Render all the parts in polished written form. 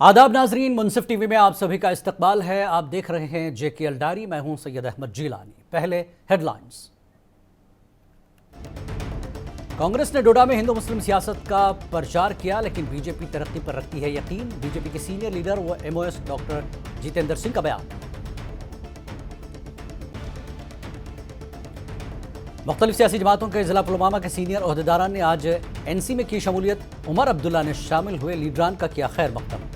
आदाब नाजरीन, मुनसिफ टीवी में आप सभी का इस्तकबाल है। आप देख रहे हैं JKL डायरी। मैं हूं सैयद अहमद जीलानी। पहले हेडलाइंस। कांग्रेस ने डोडा में हिंदू मुस्लिम सियासत का प्रचार किया, लेकिन बीजेपी तरक्की पर रखती है यकीन। बीजेपी के सीनियर लीडर व MOS डॉक्टर जितेंद्र सिंह का बयान। मुख्तलिफ सियासी जमातों के जिला पुलवामा के सीनियर ओहदेदारान ने आज NC में की शमूलियत। उमर अब्दुल्ला ने शामिल हुए लीडरान का किया खैर मकदम।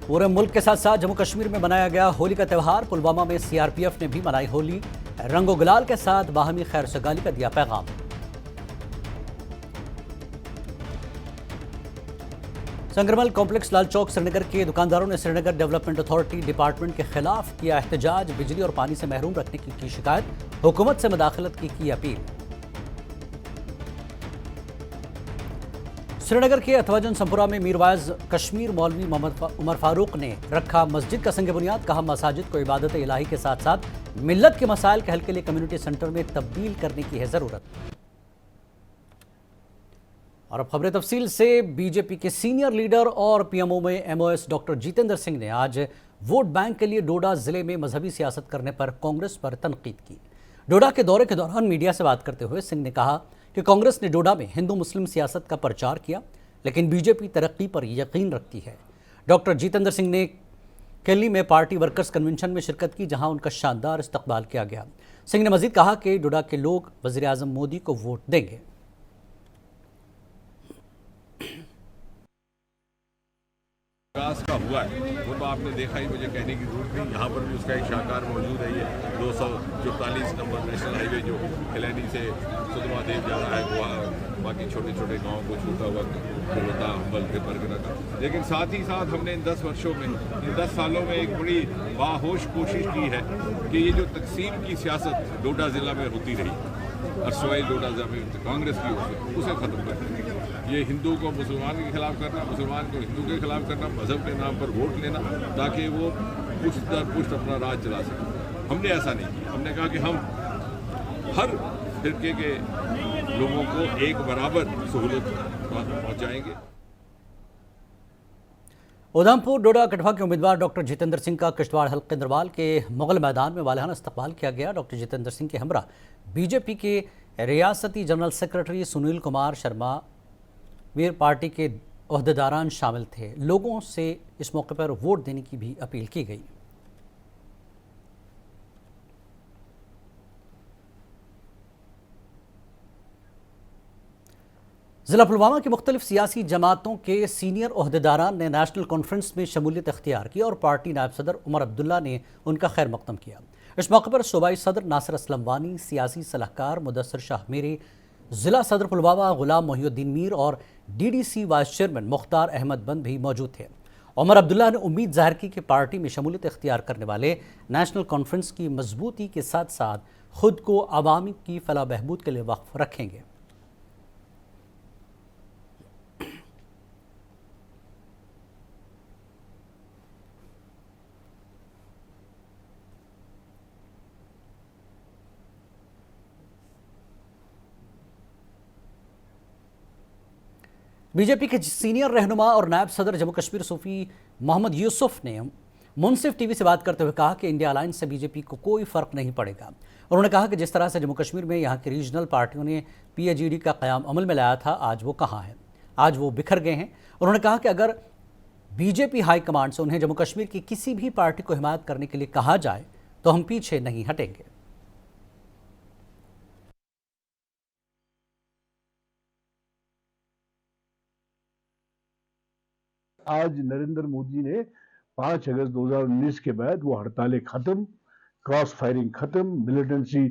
पूरे मुल्क के साथ साथ जम्मू कश्मीर में मनाया गया होली का त्यौहार। पुलवामा में CRPF ने भी मनाई होली। रंगो गुलाल के साथ बाहमी खैर सगाली का दिया पैगाम। संगरमल कॉम्प्लेक्स लाल चौक श्रीनगर के दुकानदारों ने श्रीनगर डेवलपमेंट अथॉरिटी डिपार्टमेंट के खिलाफ किया एहतजाज। बिजली और पानी से महरूम रखने की शिकायत। हुकूमत से मुदाखलत की अपील। श्रीनगर के अथवाजन संपुरा में मीरवाइज कश्मीर मौलवी मोहम्मद उमर फारूक ने रखा मस्जिद का संग बुनियाद। कहा, मसाजिद को इबादत इलाही के साथ साथ मिल्लत के मसाइल के हल के लिए कम्युनिटी सेंटर में तब्दील करने की है ज़रूरत। और अब खबरें तफसील से। बीजेपी के सीनियर लीडर और PMO में MOS डॉक्टर जितेंद्र सिंह ने आज वोट बैंक के लिए डोडा जिले में मजहबी सियासत करने पर कांग्रेस पर तनकीद की। डोडा के दौरे के दौरान मीडिया से बात करते हुए सिंह ने कहा कि कांग्रेस ने डोडा में हिंदू मुस्लिम सियासत का प्रचार किया, लेकिन बीजेपी तरक्की पर यकीन रखती है। डॉक्टर जितेंद्र सिंह ने केली में पार्टी वर्कर्स कन्वेंशन में शिरकत की, जहां उनका शानदार इस्तकबाल किया गया। सिंह ने मजीद कहा कि डोडा के लोग वज़ीर आज़म मोदी को वोट देंगे। विकास का हुआ है वो तो आपने देखा ही, मुझे कहने की जरूरत नहीं। यहाँ पर भी उसका एक शाहकार मौजूद है। ये 244 नंबर नेशनल हाईवे जो खिलैनी से सुधमा देव जा रहा है, वहाँ बाकी छोटे छोटे गाँव को छूता हुआ कोलकाता हम्बल फिर बरगना का। लेकिन साथ ही साथ हमने इन 10 वर्षों में, इन 10 सालों में एक बड़ी बाहोश कोशिश की है कि ये जो तकसीम की सियासत डोडा ज़िला में होती रही और सवाई डोडा ज़िला में कांग्रेस की ओर से, उसे ख़त्म करना। ये हिंदू को मुसलमान के खिलाफ करना, मुसलमान को हिंदू के खिलाफ करना, मजहब के नाम पर वोट लेना ताकि वो पुष्ट दर पुष्ट अपना राज चला सके। हमने ऐसा नहीं किया। हमने कहा कि हम हर फिरके के लोगों को एक बराबर सहूलत पहुंचाएंगे। उधमपुर डोडा कठवा के उम्मीदवार डॉक्टर जितेंद्र सिंह का किश्तवाड़ हल्के दरबाल के मुगल मैदान में वालिहाना इस्तकबाल किया गया। डॉक्टर जितेंद्र सिंह के हमरा बीजेपी के रियासती जनरल सेक्रेटरी सुनील कुमार शर्मा, वीर पार्टी के ओहदेदारान शामिल थे। लोगों से इस मौके पर वोट देने की भी अपील की गई। ज़िला पुलवामा की मुख्तलिफ सियासी जमातों के सीनियर ओहदेदारान ने नेशनल कॉन्फ्रेंस में शमूलियत अख्तियार की और पार्टी नायब सदर उमर अब्दुल्ला ने उनका खैर मकदम किया। इस मौके पर सूबाई सदर नासिर असलम वानी, सियासी सलाहकार मुदस्सिर शाह मीरी, ज़िला सदर पुलवामा गुलाम मोहिउद्दीन मीर और DDC vice chairman Mukhtar Ahmad Bund भी मौजूद थे। उमर अब्दुल्ला ने उम्मीद जाहिर की कि पार्टी में शमूलियत इख्तियार करने वाले नेशनल कॉन्फ्रेंस की मजबूती के साथ साथ खुद को अवामी की फलाह बहबूद के लिए वक्फ रखेंगे। बीजेपी के सीनियर रहनुमा और नायब सदर जम्मू कश्मीर सूफी मोहम्मद यूसुफ ने मुनसिफ टीवी से बात करते हुए कहा कि इंडिया अलायंस से बीजेपी को कोई फ़र्क नहीं पड़ेगा। उन्होंने कहा कि जिस तरह से जम्मू कश्मीर में यहाँ की रीजनल पार्टियों ने PAGD का क़याम अमल में लाया था, आज वो कहाँ है? आज वो बिखर गए हैं। उन्होंने कहा कि अगर बीजेपी हाईकमांड से उन्हें जम्मू कश्मीर की किसी भी पार्टी को हिमायत करने के लिए कहा जाए तो हम पीछे नहीं हटेंगे। आज नरेंद्र मोदी ने 5 अगस्त 2019 के बाद वो हड़तालें खत्म, क्रॉस फायरिंग खत्म, मिलिटेंसी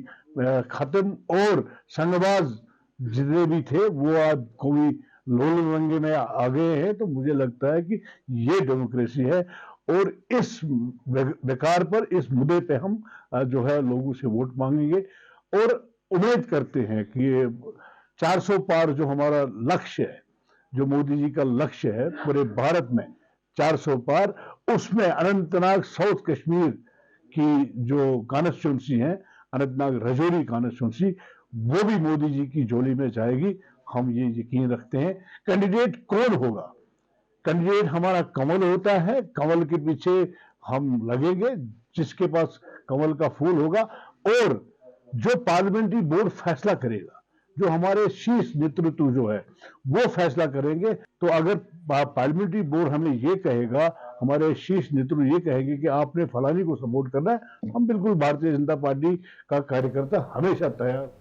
खत्म और संगबाज जितने भी थे वो आज कोई लोल रंगे में आ गए हैं। तो मुझे लगता है कि ये डेमोक्रेसी है और इस बेकार पर, इस मुद्दे पे हम जो है लोगों से वोट मांगेंगे और उम्मीद करते हैं कि ये 400 पार जो हमारा लक्ष्य है, जो मोदी जी का लक्ष्य है पूरे भारत में 400 पार, उसमें अनंतनाग साउथ कश्मीर की जो कॉन्स्टिट्यूंसी है, अनंतनाग रजौरी कॉन्स्टिट्यूंसी, वो भी मोदी जी की झोली में जाएगी। हम ये यकीन रखते हैं। कैंडिडेट कौन होगा? कैंडिडेट हमारा कमल होता है, कमल के पीछे हम लगेंगे, जिसके पास कमल का फूल होगा, और जो पार्लियामेंट्री बोर्ड फैसला करेगा, जो हमारे शीर्ष नेतृत्व जो है वो फैसला करेंगे। तो अगर पार्लियामेंट्री बोर्ड हमें ये कहेगा, हमारे शीर्ष नेतृत्व ये कहेंगे कि आपने फलानी को सपोर्ट करना है, हम बिल्कुल भारतीय जनता पार्टी का कार्यकर्ता हमेशा तैयार।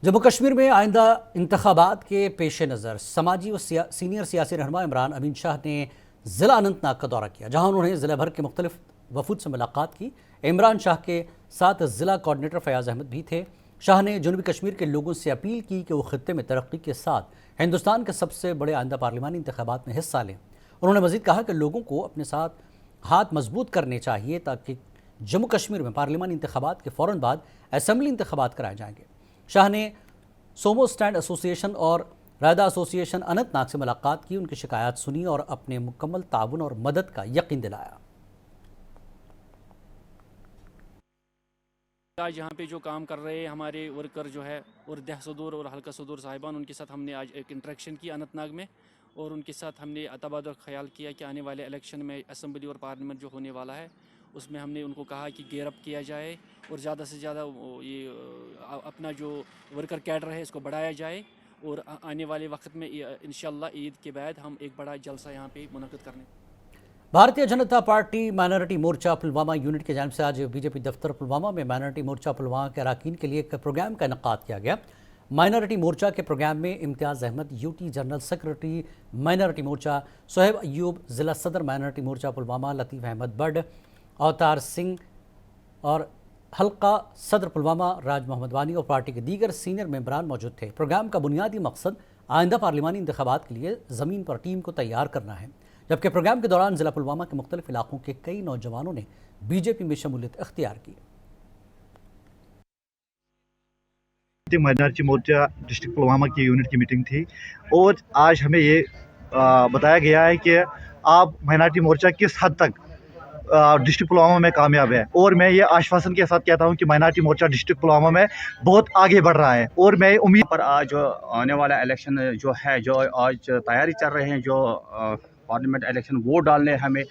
जम्मू कश्मीर में आइंदा इंतखाबात के पेश नज़र समाजी व सीनियर सियासी रहनुमा इमरान अमीन शाह ने ज़िला अनंतनाग का दौरा किया, जहां उन्होंने ज़िला भर के मुख्तलिफ वफूद से मुलाकात की। इमरान शाह के साथ ज़िला कोऑर्डिनेटर फयाज़ अहमद भी थे। शाह ने जनूबी कश्मीर के लोगों से अपील की कि वो खित्ते में तरक्की के साथ हिंदुस्तान के सबसे बड़े आइंदा पार्लिमानी इंतखाबात में हिस्सा लें। उन्होंने मज़ीद कहा कि लोगों को अपने साथ हाथ मजबूत करने चाहिए ताकि जम्मू कश्मीर में पार्लिमानी इंतखाबात के फ़ौरन बाद असम्बली इंतखाबात कराए जाएंगे। शाह ने सोमो स्टैंड एसोसिएशन और रायदा एसोसिएशन अनंतनाग से मुलाकात की, उनकी शिकायत सुनी और अपने मुकम्मल ताउन और मदद का यकीन दिलाया। आज यहाँ पे जो काम कर रहे हैं हमारे वर्कर जो है और देह सदूर और हल्का सदूर साहिबान, उनके साथ हमने आज एक इंटरेक्शन की अनंतनाग में, और उनके साथ हमने तबादला ख्याल किया कि आने वाले इलेक्शन में असम्बली और पार्लियामेंट जो होने वाला है उसमें हमने उनको कहा कि गेयर अप किया जाए और ज़्यादा से ज़्यादा ये अपना जो वर्कर कैडर है इसको बढ़ाया जाए, और आने वाले वक्त में इंशाल्लाह ईद के बाद हम एक बड़ा जलसा यहाँ पे मुनक़िद करने। भारतीय जनता पार्टी माइनॉरिटी मोर्चा पुलवामा यूनिट की जानिब से आज बीजेपी दफ्तर पुलवामा में माइनॉरिटी मोर्चा पुलवामा के अरकान के लिए एक प्रोग्राम का इनेकाद किया गया। माइनॉरिटी मोर्चा के प्रोग्राम में Imtiaz Ahmad UT general secretary minority मोर्चा, सोहेब अयूब ज़िला सदर माइनॉरिटी मोर्चा पुलवामा, लतीफ़ अहमद बड, अवतार सिंह और हल्का सदर पुलवामा राज मोहम्मद वानी और पार्टी के दीगर सीनियर मेंबरान मौजूद थे। प्रोग्राम का बुनियादी मकसद आइंदा पार्लिमानी इंतखाबात के लिए ज़मीन पर टीम को तैयार करना है, जबकि प्रोग्राम के दौरान ज़िला पुलवामा के मुख्तलिफ इलाकों के कई नौजवानों ने बीजेपी में शमूलियत अख्तियार की। माइनॉरिटी मोर्चा डिस्ट्रिक्ट पुलवामा की यूनिट की मीटिंग थी, और आज हमें ये बताया गया है कि आप माइनॉरिटी मोर्चा किस हद तक डिस्ट्रिक्ट पुलवामा में कामयाब है, और मैं ये आश्वासन के साथ कहता हूं कि माइनॉरिटी मोर्चा डिस्ट्रिक्ट पुलवामा में बहुत आगे बढ़ रहा है, और मैं उम्मीद पर आज जो आने वाला इलेक्शन जो है, जो आज तैयारी चल रहे हैं, जो पार्लियामेंट इलेक्शन वोट डालने हमें,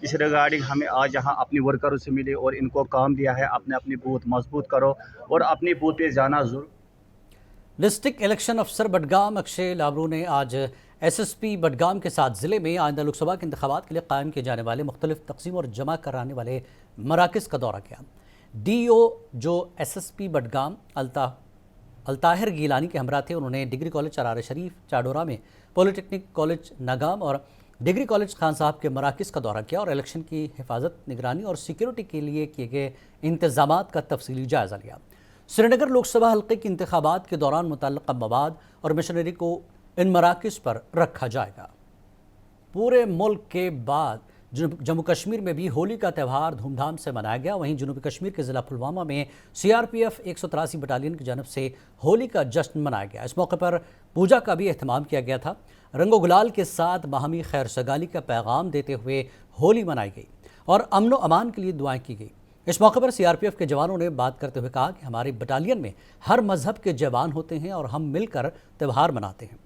इस रिगार्डिंग हमें आज यहाँ अपनी वर्करों से मिले और इनको काम दिया है अपने अपनी बूथ मजबूत करो और अपनी बूथ पे जाना जरूर। डिस्ट्रिक्ट इलेक्शन अफसर बडगाम अक्षय लाबरू ने आज एसएसपी बडगाम के साथ ज़िले में आइंदा लोकसभा के इंतखाबात के लिए कायम किए जाने वाले मुख्तलिफ तकसीम और जमा कराने वाले मराकज़ का दौरा किया। DO जो एसएसपी बडगाम अल्ताहिर गीलानी के हमरा थे, उन्होंने डिग्री कॉलेज चरार शरीफ चाडोरा में, पॉलिटेक्निक कॉलेज नगाम और डिग्री कॉलेज खान साहब के मराकज़ का दौरा किया और इलेक्शन की हिफाजत, निगरानी और सिक्योरिटी के लिए किए गए इंतजामात का तफसीली जायज़ा लिया। श्रीनगर लोकसभा हल्के के इंतखाबात के दौरान मुतल्लिक़ा मवाद और मशीनरी को इन मराकज़ पर रखा जाएगा। पूरे मुल्क के बाद जम्मू कश्मीर में भी होली का त्यौहार धूमधाम से मनाया गया। वहीं जनूबी कश्मीर के ज़िला पुलवामा में CRPF 183 बटालियन की जानब से होली का जश्न मनाया गया। इस मौके पर पूजा का भी अहतमाम किया गया था। रंगो गुलाल के साथ बाहमी खैर सगाली का पैगाम देते हुए होली मनाई गई और अमन व अमान के लिए दुआएं की गई। इस मौके पर CRPF के जवानों ने बात करते हुए कहा कि हमारे बटालियन में हर मजहब के जवान होते हैं और हम मिलकर त्यौहार मनाते हैं।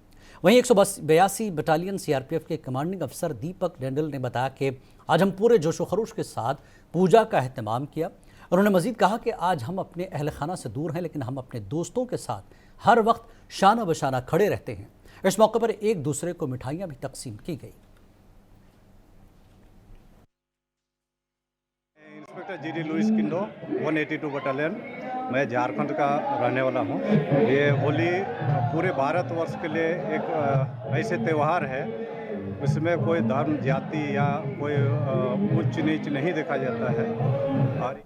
वहीं 182 बटालियन CRPF के कमांडिंग अफसर दीपक डेंडल ने बताया कि आज हम पूरे जोशो खरोश के साथ पूजा का अहतमाम किया। उन्होंने मजीद कहा कि आज हम अपने अहल खाना से दूर हैं, लेकिन हम अपने दोस्तों के साथ हर वक्त शाना बशाना खड़े रहते हैं। इस मौके पर एक दूसरे को मिठाइयाँ भी तकसीम की गई। इंस्पेक्टर GD लुइस किंडो 182 बटालियन, मैं झारखंड का रहने वाला हूँ। ये होली पूरे भारतवर्ष के लिए एक ऐसे त्यौहार है, इसमें कोई धर्म, जाति या कोई ऊंच नीच नहीं देखा जाता है। और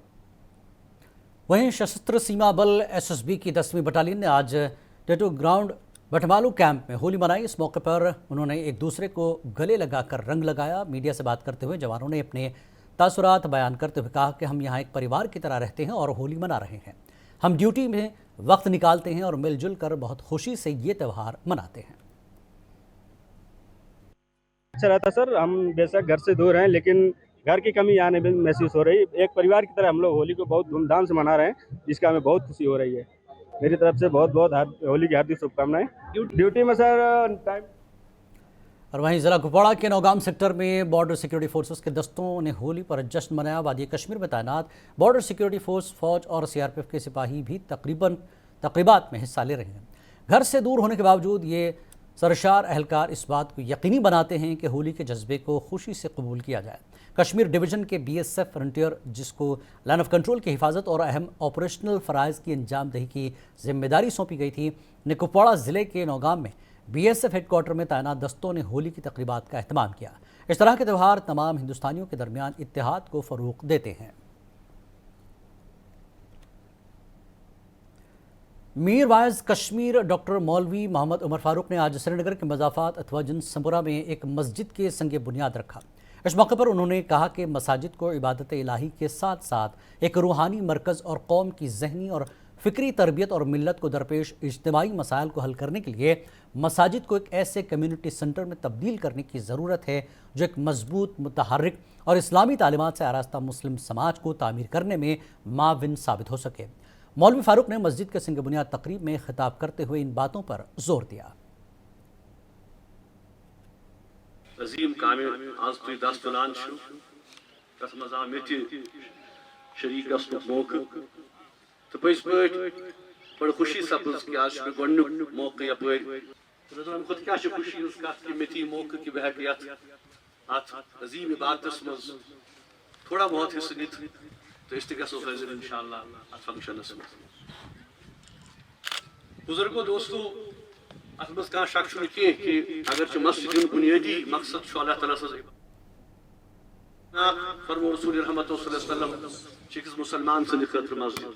वहीं सशस्त्र सीमा बल SSB की 10वीं बटालियन ने आज टेटू ग्राउंड भटमालू कैंप में होली मनाई। इस मौके पर उन्होंने एक दूसरे को गले लगाकर रंग लगाया। मीडिया से बात करते हुए जवानों ने अपने तासुरात बयान करते हुए कहा कि हम यहाँ एक परिवार की तरह रहते हैं और होली मना रहे हैं। हम ड्यूटी में वक्त निकालते हैं और मिलजुल कर बहुत खुशी से ये त्यौहार मनाते हैं। अच्छा रहता सर, हम बेशक घर से दूर हैं लेकिन घर की कमी आने में महसूस हो रही है। एक परिवार की तरह हम लोग होली को बहुत धूमधाम से मना रहे हैं, जिसका हमें बहुत खुशी हो रही है। मेरी तरफ से बहुत बहुत होली की हार्दिक शुभकामनाएं। ड्यूटी में सर टाइम। और वहीं ज़िला कुपवाड़ा के नौगाम सेक्टर में बॉर्डर सिक्योरिटी फोर्सेस के दस्तों ने होली पर जश्न मनाया। वादी कश्मीर में तैनात बॉर्डर सिक्योरिटी फोर्स, फौज और सीआरपीएफ के सिपाही भी तकरीबात में हिस्सा ले रहे हैं। घर से दूर होने के बावजूद ये सरशार अहलकार इस बात को यकीनी बनाते हैं कि होली के जज्बे को खुशी से कबूल किया जाए। कश्मीर डिवीज़न के बीएसएफ फ्रंटियर, जिसको लाइन ऑफ कंट्रोल की हिफाजत और अहम ऑपरेशनल फ़राइज़ की अंजामदही की जिम्मेदारी सौंपी गई थी, ने कुपवाड़ा ज़िले के नौगाम में बीएसएफ हेडक्वार्टर में तैनात दस्तों ने होली की तकरीबात का एहतमाम किया। इस तरह के त्यौहार तमाम हिंदुस्तानियों के दरमियान इत्तेहाद को फ़रोग़ देते हैं। मीर वाइज कश्मीर डॉक्टर मौलवी मोहम्मद उमर फारूक ने आज श्रीनगर के मज़ाफ़ात अथवा जनसंबरा में एक मस्जिद के संग बुनियाद रखा। इस मौके पर उन्होंने कहा कि मसाजिद को इबादत इलाही के साथ साथ एक रूहानी मरकज़ और कौम की ज़हनी और फ़िक्री तरबियत और मिलत को दरपेश इज्तिमाई मसाइल को हल करने के लिए मसाजिद को एक ऐसे कम्यूनिटी सेंटर में तब्दील करने की ज़रूरत है जो एक मजबूत, मुतहर्रिक और इस्लामी तालीमात से आरास्ता मुस्लिम समाज को तामीर करने में माविन साबित हो सके। मौलवी फारूक ने मस्जिद के संग बुनियाद तकरीब में खिताब करते हुए इन बातों पर जोर दिया। अजीम कामे आज तुम दस तुलान तथ मज आव मे शरीक गसन मौके तो पज पे बड़ खुशी सपज कि आज गोनुक मौके यपर खुद क्या खुशी उस कत कि मे मौके कि बह अत अजीम इबादत मज थोड़ा बहुत हिस्सा नित तो इस गो हाजिर इंशाअल्लाह अत फंक्शनस में। बुजुर्गो दोस्तों, अत मज कह शक कह कि अगर मस्जिद बुनियादी मकसद अल्लाह ताला फरमो रसूल रहमत सल्लल्लाहु अलैहि वसल्लम मुसलमान से खतर मस्जिद।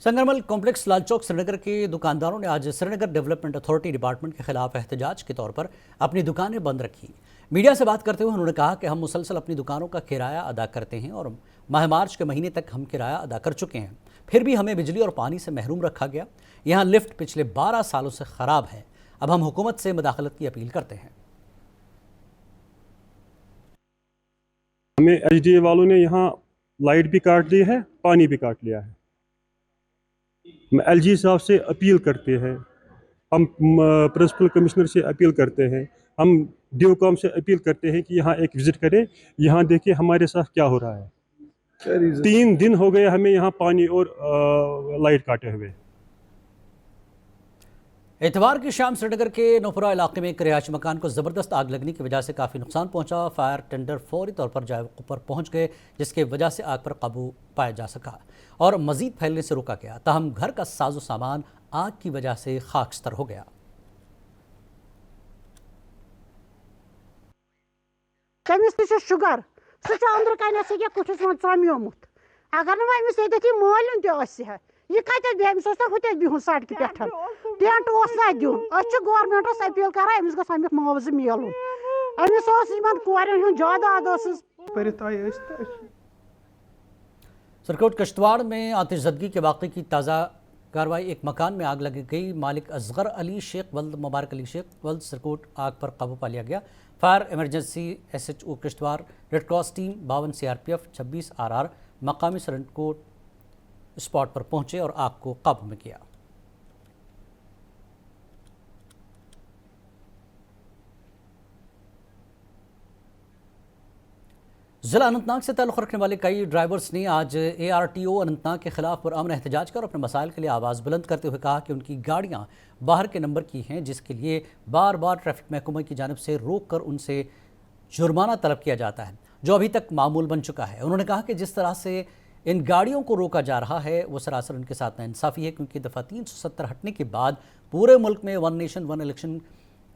संगरमल कॉम्प्लेक्स लाल चौक श्रीनगर के दुकानदारों ने आज श्रीनगर डेवलपमेंट अथॉरिटी डिपार्टमेंट के खिलाफ एहतजाज के तौर पर अपनी दुकानें बंद रखी। मीडिया से बात करते हुए उन्होंने कहा कि हम मुसलसल अपनी दुकानों का किराया अदा करते हैं और माह मार्च के महीने तक हम किराया अदा कर चुके हैं, फिर भी हमें बिजली और पानी से महरूम रखा गया। यहाँ लिफ्ट पिछले 12 सालों से ख़राब है। अब हम हुकूमत से मुदाखलत की अपील करते हैं। हमें एचडीए वालों ने यहाँ लाइट भी काट दी है, पानी भी काट लिया है। एलजी साहब से अपील करते हैं, हम प्रिंसिपल कमिश्नर से अपील करते हैं, हम डीओकॉम से अपील करते हैं कि यहाँ एक विज़िट करें, यहाँ देखें हमारे साथ क्या हो रहा है। 3 दिन हो गए हमें यहाँ पानी और लाइट काटे हुए। इतवार की शाम श्रीनगर के नोपुरा इलाके में एक रिहायशी मकान को ज़बरदस्त आग लगने की वजह से काफ़ी नुकसान पहुंचा। फायर टेंडर फौरी तौर पर जगह पर पहुंच गए, जिसकी वजह से आग पर काबू पाया जा सका और मज़ीद फैलने से रोका गया। ताहम घर का साजो सामान आग की वजह से खाकस्तर हो गया। शुगर अंदर कन कुछ चम्योमुत अगर मालूम तह यह कत बिहुन सड़क पे टेंट दिन गवर्नमेंटस अपील कर अमिस गमिक मुआवज मिलून अमिस कोरन जायदाद। सरकोट कश्तवाड़ में आतिशज़दगी के वाक़े की ताज़ा कार्रवाई। एक मकान में आग लगी गई। मालिक असगर अली शेख वल्द मुबारक अली शेख वल्द सरकोट आग पर काबू पा लिया गया। Fire emergency SHO Kishtwar, red cross team 52 CRPF 26 RR मकामी सरकोट स्पॉट पर पहुंचे और आग को काबू में किया। ज़िला अनंतनाग से ताल्लुक़ रखने वाले कई ड्राइवर्स ने आज ARTO अनंतनाग के खिलाफ पुरअमन एहतजाज कर अपने मसाइल के लिए आवाज़ बुलंद करते हुए कहा कि उनकी गाड़ियां बाहर के नंबर की हैं, जिसके लिए बार बार ट्रैफिक महकमा की जानिब से रोक कर उनसे जुर्माना तलब किया जाता है, जो अभी तक मामूल बन चुका है। उन्होंने कहा कि जिस तरह से इन गाड़ियों को रोका जा रहा है वो सरासर उनके साथ नाइंसाफ़ी है, क्योंकि दफ़ा 370 हटने के बाद पूरे मुल्क में 1 नेशन 1 इलेक्शन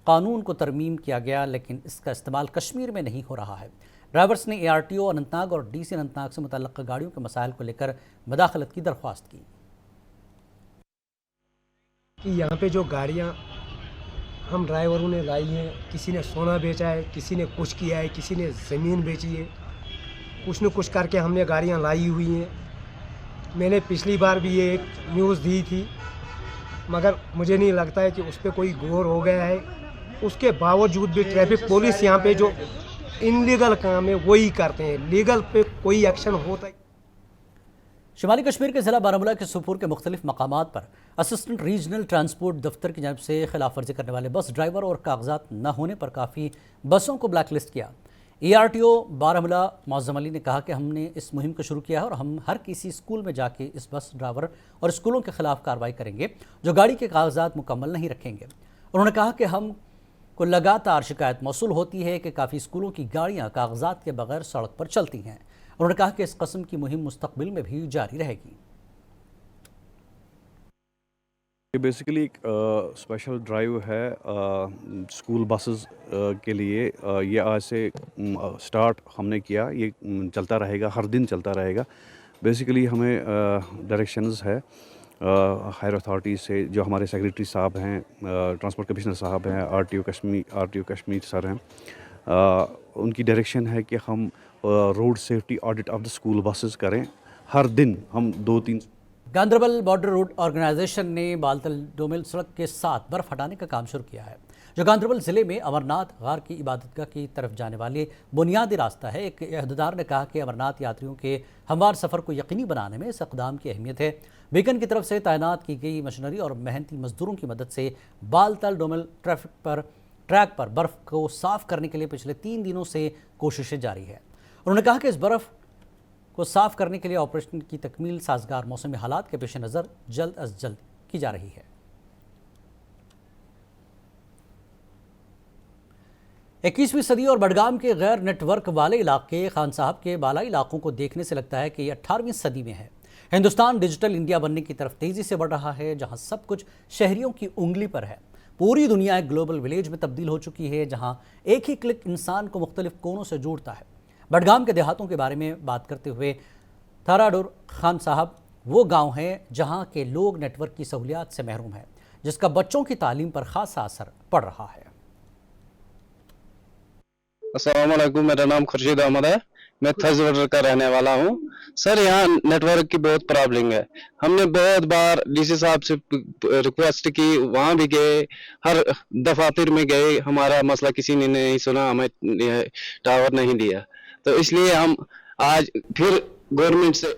कानून को तरमीम किया गया, लेकिन इसका इस्तेमाल कश्मीर में नहीं हो रहा है। ड्राइवर्स ने ARTO अनंतनाग और DC अनंतनाग से मुतल्लक़ गाड़ियों के मसाइल को लेकर मुदाखलत की दरख्वास्त की कि यहाँ पे जो गाड़ियाँ हम ड्राइवरों ने लाई हैं, किसी ने सोना बेचा है, किसी ने कुछ किया है, किसी ने ज़मीन बेची है, कुछ न कुछ करके हमने गाड़ियाँ लाई हुई हैं। मैंने पिछली बार भी ये एक न्यूज़ दी थी, मगर मुझे नहीं लगता है कि उस पर कोई गौर हो गया है। उसके बावजूद भी ट्रैफिक पुलिस यहाँ पे जो इनलीगल काम है वही करते हैं, लीगल पे कोई एक्शन होता है। शुमाली कश्मीर के ज़िला बारामूला के सुपुर के मुख्तलिफ मकामात पर असिस्टेंट रीजनल ट्रांसपोर्ट दफ्तर की जानब से खिलाफ वर्जी करने वाले बस ड्राइवर और कागजात न होने पर काफ़ी बसों को ब्लैक लिस्ट किया। ERTO बारामूला मौज़म अली ने कहा कि हमने इस मुहिम को शुरू किया है और हम हर किसी स्कूल में जाके इस बस ड्राइवर और स्कूलों के खिलाफ कार्रवाई करेंगे जो गाड़ी के कागजात मुकम्मल नहीं रखेंगे। उन्होंने कहा कि हम को लगातार शिकायत मौसूल होती है कि काफ़ी स्कूलों की गाड़ियाँ कागजात के बगैर सड़क पर चलती हैं। उन्होंने कहा कि इस कस्म की मुहिम मुस्तकबिल में भी जारी रहेगी। ये बेसिकली एक स्पेशल ड्राइव है स्कूल बसेस के लिए। ये आज से स्टार्ट हमने किया, ये चलता रहेगा, हर दिन चलता रहेगा। बेसिकली हमें डायरेक्शंस है हायर अथॉरिटी से, जो हमारे सेक्रेटरी साहब हैं, ट्रांसपोर्ट कमिश्नर साहब हैं, RTO कश्मीर सर हैं, उनकी डायरेक्शन है कि हम road safety audit of the school buses करें। हर दिन हम 2-3 गांदरबल बॉर्डर रोड ऑर्गेनाइजेशन ने बालतल डोमेल सड़क के साथ बर्फ़ हटाने का काम शुरू किया है, जो गांदरबल ज़िले में अमरनाथ गार की इबादतगाह की तरफ जाने वाले बुनियादी रास्ता है। एक अहदेदार ने कहा कि अमरनाथ यात्रियों के हमवार सफ़र को यकीनी बनाने में इस इक़दाम की अहमियत है। बीकन की तरफ से तैनात की गई मशीनरी और मेहनती मजदूरों की मदद से बालतल डोमेल ट्रैक पर बर्फ़ को साफ़ करने के लिए पिछले 3 दिनों से कोशिशें जारी है। उन्होंने कहा कि इस बर्फ़ को साफ़ करने के लिए ऑपरेशन की तकमील साजगार मौसमी हालात के पेश नज़र जल्द अज जल्द की जा रही है। 21वीं सदी और बडगाम के गैर नेटवर्क वाले इलाके खान साहब के बालाई इलाकों को देखने से लगता है कि ये 18वीं सदी में है। हिंदुस्तान डिजिटल इंडिया बनने की तरफ तेज़ी से बढ़ रहा है, जहां सब कुछ शहरियों की उंगली पर है। पूरी दुनिया एक ग्लोबल विलेज में तब्दील हो चुकी है, जहां एक ही क्लिक इंसान को मुख्तलिफ कोनों से जोड़ता है। बडगाम के देहातों के बारे में बात करते हुए थाराडोर खान साहब वो गांव है जहां के लोग नेटवर्क की सहूलियात से महरूम है, जिसका बच्चों की तालीम पर खासा असर पड़ रहा है। अस्सलाम वालेकुम, मेरा नाम खुर्शीद अहमद है, मैं थजवर्डर का रहने वाला हूँ। सर, यहाँ नेटवर्क की बहुत प्रॉब्लम है। हमने बहुत बार DC साहब से रिक्वेस्ट की, वहाँ भी गए, हर दफातर में गए, हमारा मसला किसी ने नहीं सुना, हमें टावर नहीं दिया। तो इसलिए हम आज फिर गवर्नमेंट से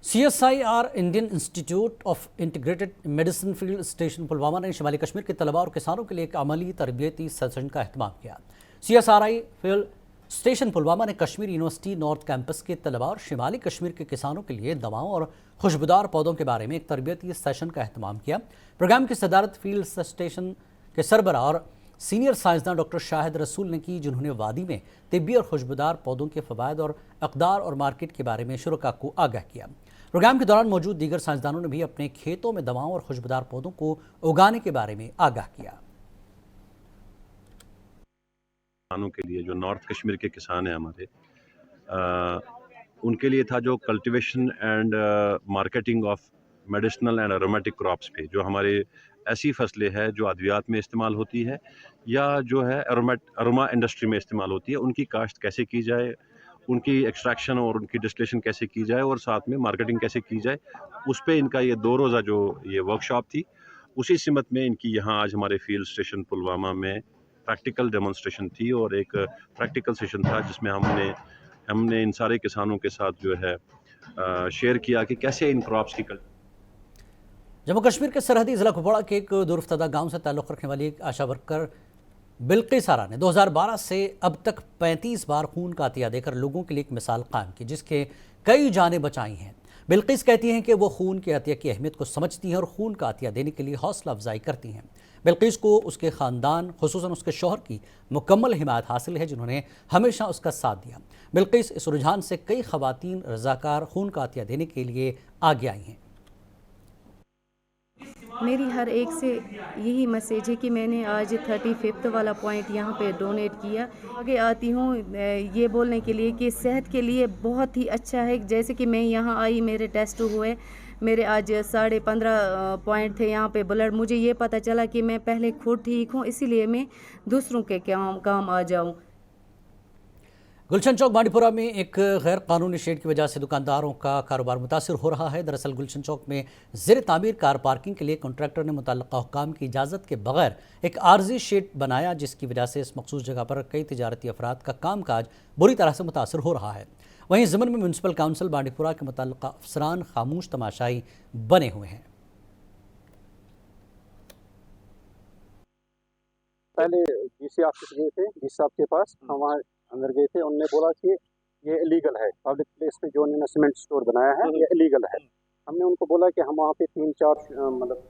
CSIR Indian institute of integrated medicine field station Pulwama ने शुमाली कश्मीर के तलबा और किसानों के लिए एक अमली तरबियती सेशन का अहतमाम किया। CSRI फील्ड स्टेशन पुलवामा ने कश्मीर यूनिवर्सिटी नॉर्थ कैंपस के तलबा और शुमाली कश्मीर के किसानों के लिए दवाओं और खुशबूदार पौधों के बारे में एक तरबियती सेशन का अहतमाम किया। प्रोग्राम की सदारत फील्ड स्टेशन के सरबरा और सीनियर साइंसदान डॉक्टर शाहिद रसूल ने की, जिन्होंने वादी में तिब्बी और खुशबूदार पौधों के फ़वायद और अक़दार और मार्केट के बारे में शुरका को आगाह किया। प्रोग्राम के दौरान मौजूद दीगर साइंसदानों ने भी अपने खेतों में दवाओं और खुशबूदार पौधों को उगाने के बारे में आगाह किया। किसानों के लिए, जो नॉर्थ कश्मीर के किसान हैं हमारे, उनके लिए था जो cultivation and marketing of medicinal and aromatic crops पे, जो हमारे ऐसी फसलें हैं जो अद्वियात में इस्तेमाल होती है या जो है अरोमा इंडस्ट्री में इस्तेमाल होती है, उनकी काश्त कैसे की जाए, उनकी एक्सट्रैक्शन और उनकी डिस्टिलेशन कैसे की जाए और साथ में मार्केटिंग कैसे की जाए, उस पे इनका ये 2 रोज़ा जो ये वर्कशॉप थी, उसी सिमत में इनकी यहाँ आज हमारे फील्ड स्टेशन पुलवामा में प्रैक्टिकल डेमोन्स्ट्रेशन थी और एक प्रैक्टिकल सेशन था जिसमें हमने इन सारे किसानों के साथ जो है शेयर किया कि कैसे इन क्रॉप्स की जम्मू कश्मीर के सरहदी ज़िला कुपवाड़ा के एक दूरफ्तदा गांव से ताल्लुक़ रखने वाली एक आशा वर्कर बिल्किस आरा ने 2012 से अब तक 35 बार खून का अतिया देकर लोगों के लिए एक मिसाल कायम की, जिसके कई जानें बचाई हैं। बिल्किस कहती हैं कि वो खून के अतिया की अहमियत को समझती हैं और खून का अतिया देने के लिए हौसला अफजाई करती हैं। बिल्किस को उसके ख़ानदान, खुसूसन उसके शौहर की मुकम्मल हिमायत हासिल है, जिन्होंने हमेशा उसका साथ दिया। बिल्किस इस रुझान से कई ख़वातीन रज़ाकार खून का अतिया देने के लिए आगे आई हैं। मेरी हर एक से यही मैसेज है कि मैंने आज 35th वाला पॉइंट यहाँ पे डोनेट किया। आगे आती हूँ ये बोलने के लिए कि सेहत के लिए बहुत ही अच्छा है। जैसे कि मैं यहाँ आई, मेरे टेस्ट हुए, मेरे आज 15.5 पॉइंट थे यहाँ पे ब्लड। मुझे ये पता चला कि मैं पहले खुद ठीक हूँ, इसीलिए मैं दूसरों के काम आ जाऊँ। गुलशन चौक बांडीपुरा में एक गैर कानूनी शेड की वजह से दुकानदारों का कारोबार मुतासर हो रहा है। दरअसल गुलशन चौक में ज़ेर तामीर कार पार्किंग के लिए कॉन्ट्रैक्टर ने मुतल्लिका हुक्काम की इजाज़त के बगैर एक आर्जी शेड बनाया, जिसकी वजह से इस मखसूस जगह पर कई तिजारती अफराद का कामकाज बुरी तरह से मुतासर हो रहा है। वहीं ज़िमन में म्यूनसिपल काउंसिल बांडीपुरा के मुतल्लिका अफसरान खामोश तमाशाई बने हुए हैं। पहले डीसी ऑफिस गए थे, डीसी साहब के पास, हम वहाँ अंदर गए थे। उन्होंने बोला कि ये इलीगल है, पब्लिक प्लेस पे जो उन्होंने सीमेंट स्टोर बनाया है ये इलीगल है। हमने उनको बोला कि हम वहाँ पे 3-4 मतलब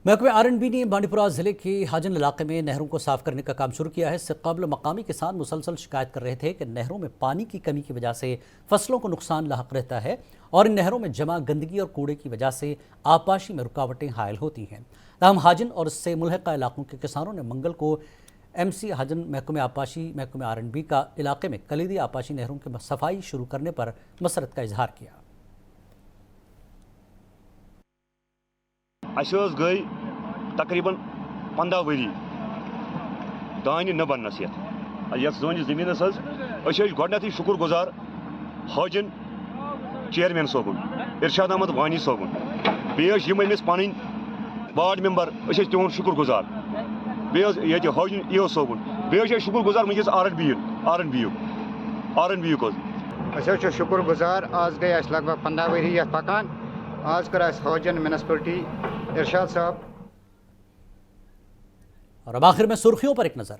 महकमे R&B ने बांडीपुरा ज़िले के हाजन इलाके में नहरों को साफ़ करने का काम शुरू किया है। इससे कबल मकामी किसान मुसलसल शिकायत कर रहे थे कि नहरों में पानी की कमी की वजह से फसलों को नुकसान लाहक रहता है और इन नहरों में जमा गंदगी और कूड़े की वजह से आपाशी में रुकावटें हायल होती हैं। ताहम हाजन और इससे मुल्हिका इलाकों के किसानों ने मंगल को MC हाजन महकमे R&B का इलाके में कलीदी आपाशी नहरों की सफाई शुरू करने पर मसरत का इजहार किया। गई तकरीबन 15 वरी दान न बनस ज़मीन गई शुक्र गुजार हाजन चेयरमैन सोबन इरशाद अहमद वानी सोबन बेस पन वार्ड मेंबर तुंद शुक्र गुजार ये हाजन EO सोबन बे शुक्र गुजार वनस R&B शुक्र गुजार। आज गई लगभग 15 वरी पकान। आज कर हाजन म्यूनसिपलिटी इरशाद साहब। और अब आखिर में सुर्खियों पर एक नजर।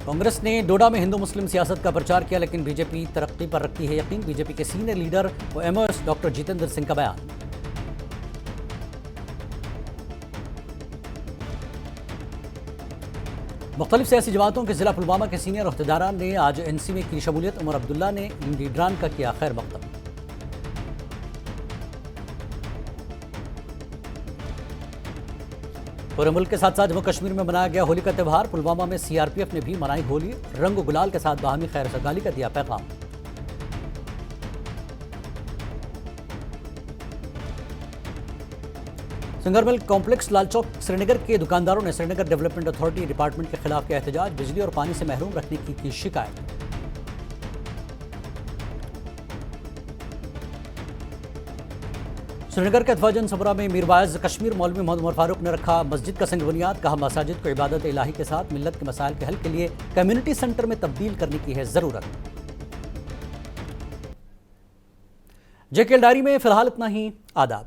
कांग्रेस ने डोडा में हिंदू मुस्लिम सियासत का प्रचार किया, लेकिन बीजेपी तरक्की पर रखती है यकीन। बीजेपी के सीनियर लीडर व MOS डॉक्टर जितेंद्र सिंह का बयान। मुख्तलिफ सियासी जमातों के जिला पुलवामा के सीनियर अहदेदारान ने आज NC में की शमूलियत। उमर अब्दुल्ला ने लीडरान का किया खैर मकदम। पूरे मुल्क के साथ साथ जम्मू कश्मीर में मनाया गया होली का त्यौहार। पुलवामा में CRPF ने भी मनाई होली। रंग व गुलाल के साथ बाहमी खैर सगाली का दिया पैगाम। सिंगरमल कॉम्प्लेक्स लालचौक श्रीनगर के दुकानदारों ने श्रीनगर डेवलपमेंट अथॉरिटी डिपार्टमेंट के खिलाफ किया एहतजाज। बिजली और पानी से महरूम रखने की शिकायत। श्रीनगर के अतवाजन सबरा में मीरवाइज कश्मीर मौलवी मोहम्मद उमर फारूक ने रखा मस्जिद का संग बुनियाद। कहा मसाजिद को इबादत इलाही के साथ मिल्लत के मसाइल के हल के लिए कम्युनिटी सेंटर में तब्दील करने की है ज़रूरत। JKL डायरी में फिलहाल इतना ही। आदाब।